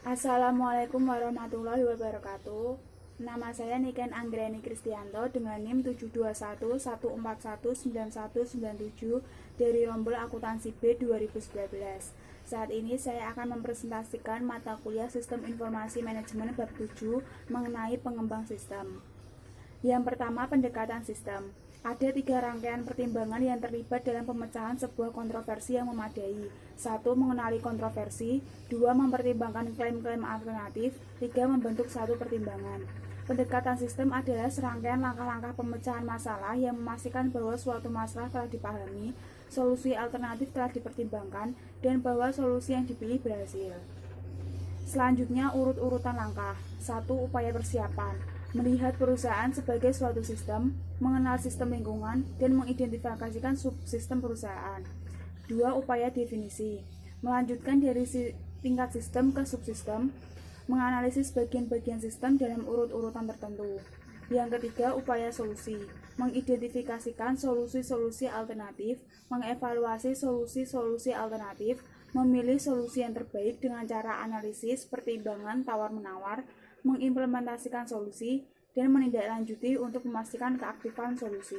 Assalamualaikum warahmatullahi wabarakatuh. Nama saya Niken Anggreni Kristianto dengan NIM 72114199197 dari Rombel Akuntansi B 2019. Saat ini saya akan mempresentasikan mata kuliah Sistem Informasi Manajemen bab 7 mengenai pengembang sistem. Yang pertama, pendekatan sistem. Ada 3 rangkaian pertimbangan yang terlibat dalam pemecahan sebuah kontroversi yang memadai. 1. Mengenali kontroversi. 2. Mempertimbangkan klaim-klaim alternatif. 3. Membentuk satu pertimbangan. Pendekatan sistem adalah serangkaian langkah-langkah pemecahan masalah yang memastikan bahwa suatu masalah telah dipahami, solusi alternatif telah dipertimbangkan, dan bahwa solusi yang dipilih berhasil. Selanjutnya, urut-urutan langkah. 1. Upaya persiapan. Melihat perusahaan sebagai suatu sistem, mengenal sistem lingkungan, dan mengidentifikasikan subsistem perusahaan. 2. Upaya definisi. Melanjutkan dari tingkat sistem ke subsistem, menganalisis bagian-bagian sistem dalam urut-urutan tertentu. Yang ketiga, upaya solusi. Mengidentifikasikan solusi-solusi alternatif, mengevaluasi solusi-solusi alternatif, memilih solusi yang terbaik dengan cara analisis, pertimbangan, tawar-menawar, mengimplementasikan solusi, dan menindaklanjuti untuk memastikan keaktifan solusi.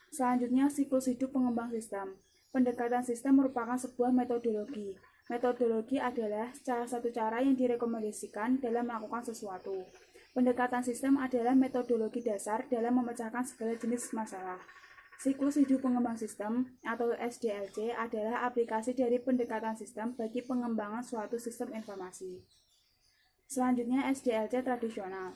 Selanjutnya, siklus hidup pengembang sistem. Pendekatan sistem merupakan sebuah metodologi. Metodologi adalah salah satu cara yang direkomendasikan dalam melakukan sesuatu. Pendekatan sistem adalah metodologi dasar dalam memecahkan segala jenis masalah. Siklus hidup pengembang sistem atau SDLC adalah aplikasi dari pendekatan sistem bagi pengembangan suatu sistem informasi. Selanjutnya, SDLC tradisional.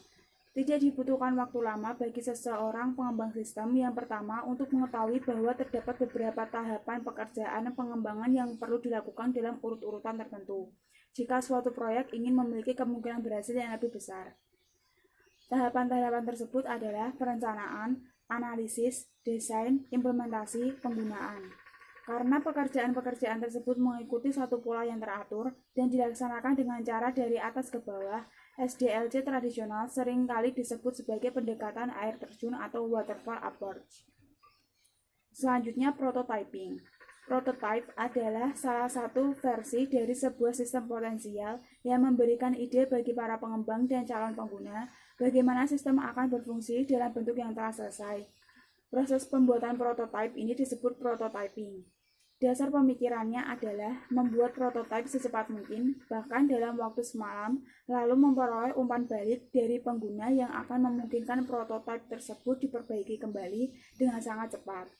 Tidak dibutuhkan waktu lama bagi seseorang pengembang sistem. Yang pertama, untuk mengetahui bahwa terdapat beberapa tahapan pekerjaan pengembangan yang perlu dilakukan dalam urut-urutan tertentu, jika suatu proyek ingin memiliki kemungkinan berhasil yang lebih besar. Tahapan-tahapan tersebut adalah perencanaan, analisis, desain, implementasi, penggunaan. Karena pekerjaan-pekerjaan tersebut mengikuti satu pola yang teratur dan dilaksanakan dengan cara dari atas ke bawah, SDLC tradisional seringkali disebut sebagai pendekatan air terjun atau waterfall approach. Selanjutnya, prototyping. Prototype adalah salah satu versi dari sebuah sistem potensial yang memberikan ide bagi para pengembang dan calon pengguna bagaimana sistem akan berfungsi dalam bentuk yang telah selesai. Proses pembuatan prototipe ini disebut prototyping. Dasar pemikirannya adalah membuat prototipe secepat mungkin, bahkan dalam waktu semalam, lalu memperoleh umpan balik dari pengguna yang akan memungkinkan prototipe tersebut diperbaiki kembali dengan sangat cepat.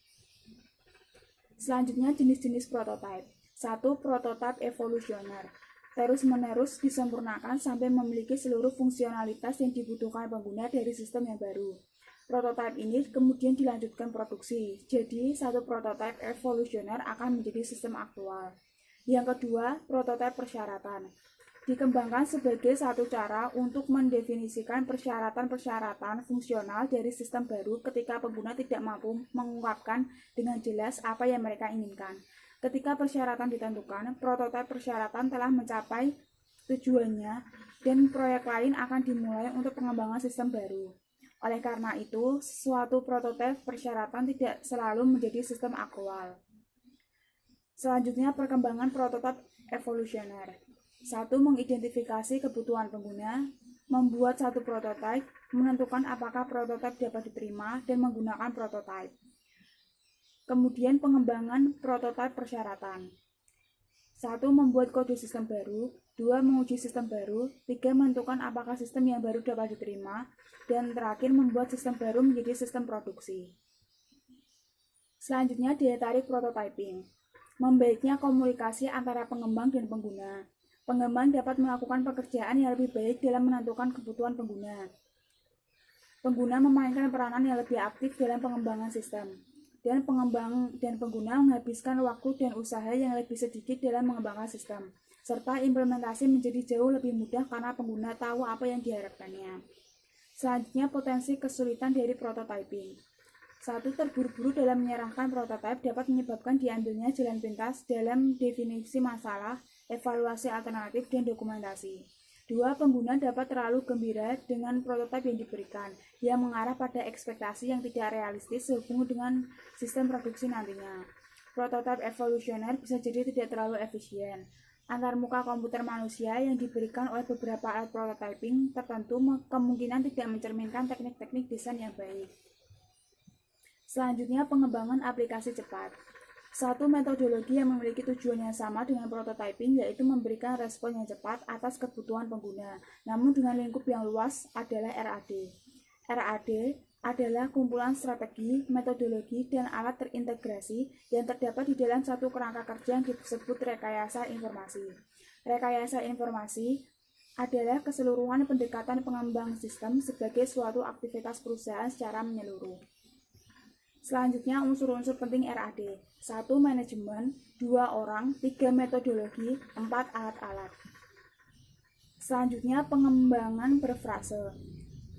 Selanjutnya, jenis-jenis prototipe. 1. Prototipe evolusioner. Terus-menerus disempurnakan sampai memiliki seluruh fungsionalitas yang dibutuhkan pengguna dari sistem yang baru. Prototipe ini kemudian dilanjutkan produksi, jadi satu prototipe evolusioner akan menjadi sistem aktual. Yang kedua, prototipe persyaratan. Dikembangkan sebagai satu cara untuk mendefinisikan persyaratan-persyaratan fungsional dari sistem baru ketika pengguna tidak mampu mengungkapkan dengan jelas apa yang mereka inginkan. Ketika persyaratan ditentukan, prototipe persyaratan telah mencapai tujuannya dan proyek lain akan dimulai untuk pengembangan sistem baru. Oleh karena itu, suatu prototipe persyaratan tidak selalu menjadi sistem aktual. Selanjutnya, perkembangan prototipe evolusioner. 1. Mengidentifikasi kebutuhan pengguna, membuat satu prototipe, menentukan apakah prototipe dapat diterima, dan menggunakan prototipe. Kemudian, pengembangan prototipe persyaratan. 1. Membuat kode sistem baru. 2. Menguji sistem baru. 3. Menentukan apakah sistem yang baru dapat diterima. Dan terakhir, membuat sistem baru menjadi sistem produksi. Selanjutnya, daya tarik prototyping. Membaiknya komunikasi antara pengembang dan pengguna. Pengembang dapat melakukan pekerjaan yang lebih baik dalam menentukan kebutuhan pengguna. Pengguna memainkan peranan yang lebih aktif dalam pengembangan sistem. Dan pengembang dan pengguna menghabiskan waktu dan usaha yang lebih sedikit dalam mengembangkan sistem, serta implementasi menjadi jauh lebih mudah karena pengguna tahu apa yang diharapkannya. Selanjutnya, potensi kesulitan dari prototyping. 1. Terburu-buru dalam menyerahkan prototipe dapat menyebabkan diambilnya jalan pintas dalam definisi masalah, evaluasi alternatif, dan dokumentasi. 2. Pengguna dapat terlalu gembira dengan prototipe yang diberikan, yang mengarah pada ekspektasi yang tidak realistis sehubungan dengan sistem produksi nantinya. Prototipe evolusioner bisa jadi tidak terlalu efisien. antarmuka komputer manusia yang diberikan oleh beberapa alat prototyping tertentu kemungkinan tidak mencerminkan teknik-teknik desain yang baik. Selanjutnya, pengembangan aplikasi cepat. Satu metodologi yang memiliki tujuan yang sama dengan prototyping yaitu memberikan respon yang cepat atas kebutuhan pengguna, namun dengan lingkup yang luas adalah RAD. RAD adalah kumpulan strategi, metodologi, dan alat terintegrasi yang terdapat di dalam satu kerangka kerja yang disebut rekayasa informasi. Rekayasa informasi adalah keseluruhan pendekatan pengembang sistem sebagai suatu aktivitas perusahaan secara menyeluruh. Selanjutnya, unsur-unsur penting RAD. 1. Manajemen, 2. Orang, 3. Metodologi, 4. Alat-alat. Selanjutnya, pengembangan berfrase.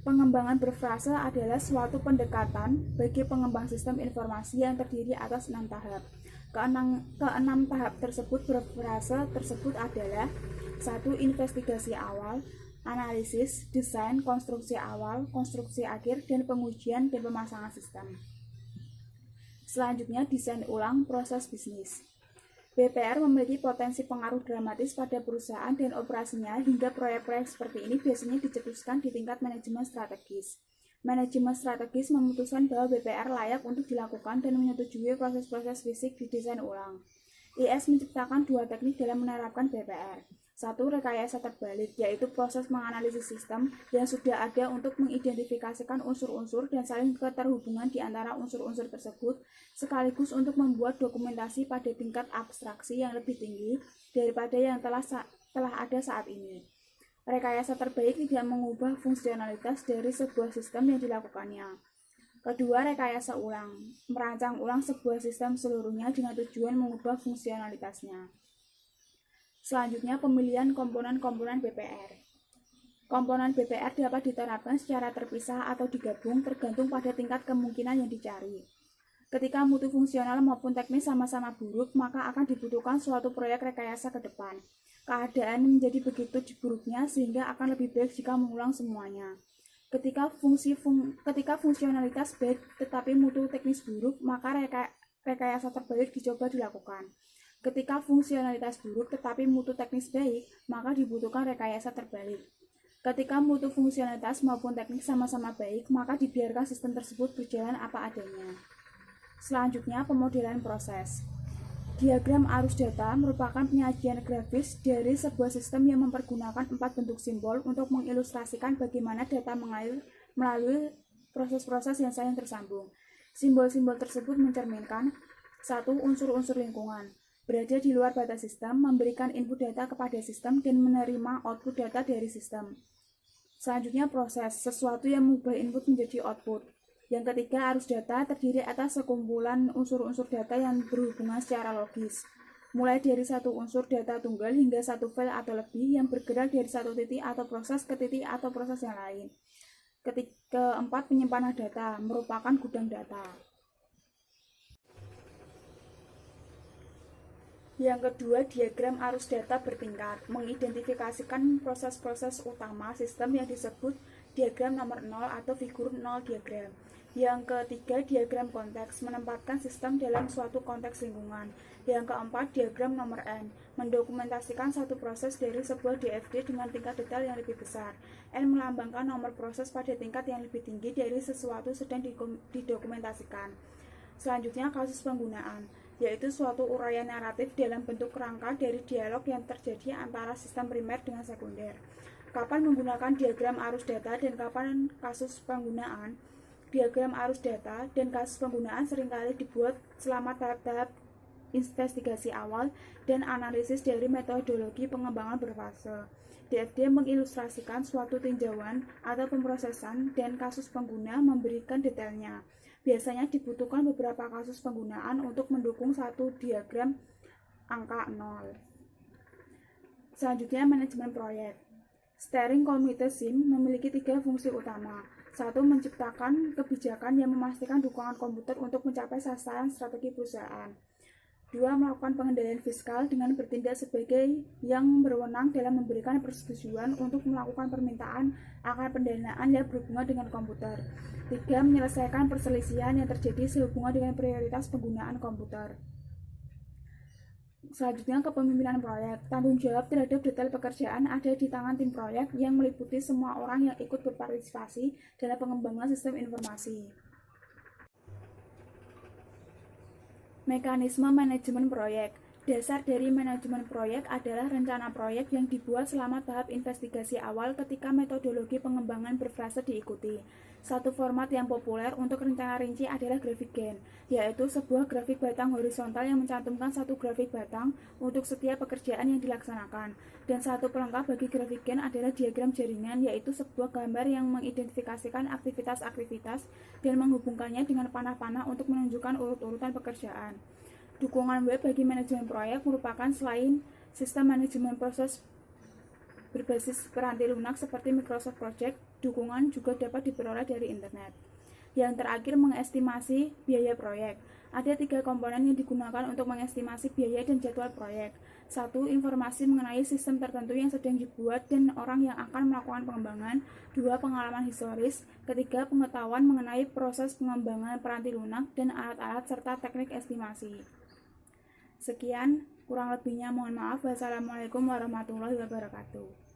Pengembangan berfrase adalah suatu pendekatan bagi pengembang sistem informasi yang terdiri atas 6 tahap. Keenam tahap tersebut berfrase tersebut adalah 1. Investigasi awal, analisis, desain, konstruksi awal, konstruksi akhir, dan pengujian dan pemasangan sistem. Selanjutnya, desain ulang proses bisnis. BPR memiliki potensi pengaruh dramatis pada perusahaan dan operasinya hingga proyek-proyek seperti ini biasanya dicetuskan di tingkat manajemen strategis. Manajemen strategis memutuskan bahwa BPR layak untuk dilakukan dan menyetujui proses-proses fisik di desain ulang. IS menciptakan dua teknik dalam menerapkan BPR. 1. Rekayasa terbalik, yaitu proses menganalisis sistem yang sudah ada untuk mengidentifikasikan unsur-unsur dan saling keterhubungan di antara unsur-unsur tersebut, sekaligus untuk membuat dokumentasi pada tingkat abstraksi yang lebih tinggi daripada yang telah ada saat ini. Rekayasa terbaik tidak mengubah fungsionalitas dari sebuah sistem yang dilakukannya. Kedua, rekayasa ulang, merancang ulang sebuah sistem seluruhnya dengan tujuan mengubah fungsionalitasnya. Selanjutnya, pemilihan komponen-komponen BPR. Komponen BPR dapat diterapkan secara terpisah atau digabung tergantung pada tingkat kemungkinan yang dicari. Ketika mutu fungsional maupun teknis sama-sama buruk, maka akan dibutuhkan suatu proyek rekayasa ke depan. Keadaan menjadi begitu buruknya sehingga akan lebih baik jika mengulang semuanya. Ketika fungsionalitas baik tetapi mutu teknis buruk, maka rekayasa terbalik dicoba dilakukan. Ketika fungsionalitas buruk tetapi mutu teknis baik, maka dibutuhkan rekayasa terbalik. Ketika mutu fungsionalitas maupun teknik sama-sama baik, maka dibiarkan sistem tersebut berjalan apa adanya. Selanjutnya, pemodelan proses. Diagram arus data merupakan penyajian grafis dari sebuah sistem yang mempergunakan 4 bentuk simbol untuk mengilustrasikan bagaimana data mengalir melalui proses-proses yang saling tersambung. Simbol-simbol tersebut mencerminkan 1. Unsur-unsur lingkungan. Berada di luar batas sistem, memberikan input data kepada sistem, dan menerima output data dari sistem. Selanjutnya, proses, sesuatu yang mengubah input menjadi output. Yang ketiga, arus data terdiri atas sekumpulan unsur-unsur data yang berhubungan secara logis, mulai dari satu unsur data tunggal hingga satu file atau lebih yang bergerak dari satu titik atau proses ke titik atau proses yang lain. Keempat, penyimpanan data, merupakan gudang data. Yang kedua, diagram arus data bertingkat, mengidentifikasikan proses-proses utama sistem yang disebut diagram nomor 0 atau figur 0 diagram. Yang ketiga, diagram konteks, menempatkan sistem dalam suatu konteks lingkungan. Yang keempat, diagram nomor N, mendokumentasikan satu proses dari sebuah DFD dengan tingkat detail yang lebih besar. N melambangkan nomor proses pada tingkat yang lebih tinggi dari sesuatu sedang didokumentasikan. Selanjutnya, kasus penggunaan, yaitu suatu uraian naratif dalam bentuk kerangka dari dialog yang terjadi antara sistem primer dengan sekunder. Kapan menggunakan diagram arus data dan kapan kasus penggunaan. Diagram arus data dan kasus penggunaan seringkali dibuat selama tahap-tahap investigasi awal dan analisis dari metodologi pengembangan berfase. DFD mengilustrasikan suatu tinjauan atau pemrosesan dan kasus pengguna memberikan detailnya. Biasanya dibutuhkan beberapa kasus penggunaan untuk mendukung satu diagram angka 0. Selanjutnya, manajemen proyek. Steering Committee SIM memiliki 3 fungsi utama. 1. Menciptakan kebijakan yang memastikan dukungan komputer untuk mencapai sasaran strategi perusahaan. 2. Melakukan pengendalian fiskal dengan bertindak sebagai yang berwenang dalam memberikan persetujuan untuk melakukan permintaan akan pendanaan yang berhubungan dengan komputer. 3. Menyelesaikan perselisihan yang terjadi sehubungan dengan prioritas penggunaan komputer. Selanjutnya, kepemimpinan proyek. Tanggung jawab terhadap detail pekerjaan ada di tangan tim proyek yang meliputi semua orang yang ikut berpartisipasi dalam pengembangan sistem informasi. Mekanisme manajemen proyek. Dasar dari manajemen proyek adalah rencana proyek yang dibuat selama tahap investigasi awal ketika metodologi pengembangan berfase diikuti. Satu format yang populer untuk rencana rinci adalah grafik Gantt, yaitu sebuah grafik batang horizontal yang mencantumkan satu grafik batang untuk setiap pekerjaan yang dilaksanakan. Dan satu pelengkap bagi grafik Gantt adalah diagram jaringan, yaitu sebuah gambar yang mengidentifikasikan aktivitas-aktivitas dan menghubungkannya dengan panah-panah untuk menunjukkan urut-urutan pekerjaan. Dukungan web bagi manajemen proyek merupakan selain sistem manajemen proses berbasis peranti lunak seperti Microsoft Project, dukungan juga dapat diperoleh dari internet. Yang terakhir, mengestimasi biaya proyek. Ada 3 komponen yang digunakan untuk mengestimasi biaya dan jadwal proyek. 1. Informasi mengenai sistem tertentu yang sedang dibuat dan orang yang akan melakukan pengembangan. 2. Pengalaman historis. 3. Pengetahuan mengenai proses pengembangan peranti lunak dan alat-alat serta teknik estimasi. Sekian, kurang lebihnya mohon maaf. Wassalamualaikum warahmatullahi wabarakatuh.